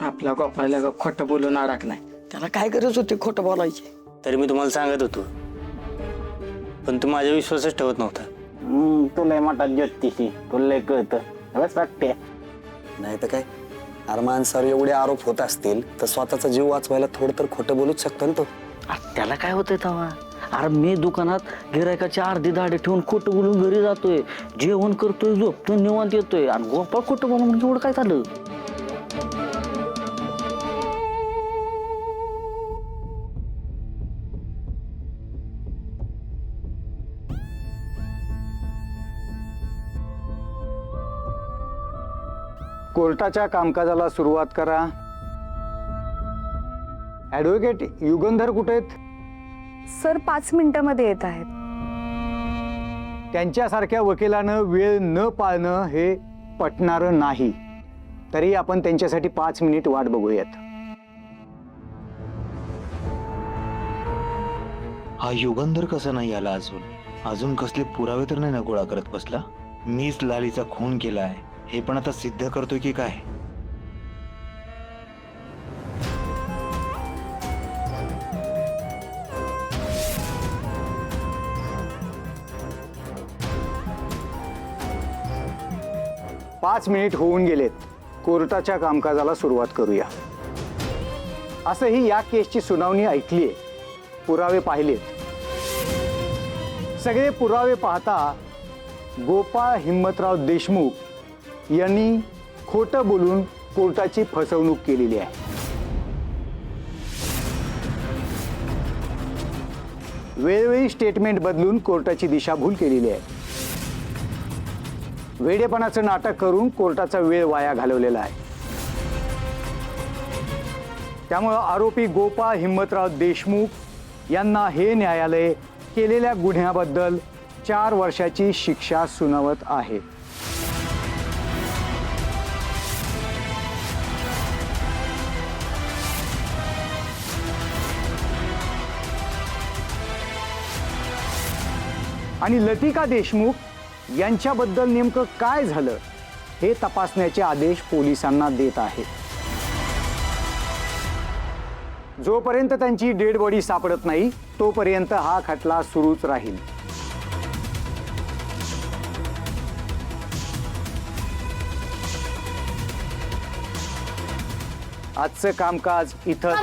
आपला गोपाळला खोटं बोलून अडकलाय, त्याला काय गरज होती खोटं बोलायची? तरी मी तुम्हाला सांगत होतो, पण तू माझ्या विश्वासच ठेवत नव्हता. तुला मोठा ज्योतिषी, तुला कळतं बस वाटते. नाही तर काय, अरे माणसावर एवढे आरोप होत असतील तर स्वतःचा जीव वाचवायला थोडं तर खोटं बोलूच शकतो ना तो. त्याला काय होतंय तेव्हा? अरे मी दुकानात गिरायकाची अर्धी दाढी ठेवून खोटं बोलून घरी जातोय, जेवण करतोय, झोपतोय, निवांत येतोय, आणि गोपाळ खोटं बोलून म्हणजे एवढं काय झालं? कोर्टाच्या कामकाजाला सुरुवात करा. ॲडव्होकेट युगंधर कुठे आहेत? सर 5 मिनिटांमध्ये येत आहेत. त्यांच्यासारख्या वकिलानं वेळ न पाळणं हे पटणारं नाही. तरी आपण त्यांच्यासाठी 5 मिनिट वाट बघूयात. हा युगंधर कसा नाही आला अजून कसले पुरावे तर नाही ना गोळा करत बसला? मीच लालीचा खून केलाय हे पण आता सिद्ध करतोय की काय? पाच मिनिट होऊन गेलेत. कोर्टाच्या कामकाजाला सुरुवात करूया. असंही या केसची सुनावणी ऐकलीये, पुरावे पाहिलेत. सगळे पुरावे पाहता गोपाळ हिम्मतराव देशमुख यांनी खोटं बोलून कोर्टाची फसवणूक केलेली आहे. वेळोवेळी स्टेटमेंट बदलून कोर्टाची दिशाभूल केलेली आहे. वेडेपणाचं नाटक करून कोर्टाचा वेळ वाया घालवलेला आहे. त्यामुळे आरोपी गोपाळ हिम्मतराव देशमुख यांना हे न्यायालय केलेल्या गुन्ह्याबद्दल 4 वर्षाची शिक्षा सुनावत आहे. आणि लतिका देशमुख यांच्याबद्दल नेमकं काय झालं हे तपासण्याचे आदेश पोलिसांना देत आहेत. जोपर्यंत त्यांची डेड बॉडी सापडत नाही तोपर्यंत हा खटला सुरूच राहील. आजचं कामकाज इथं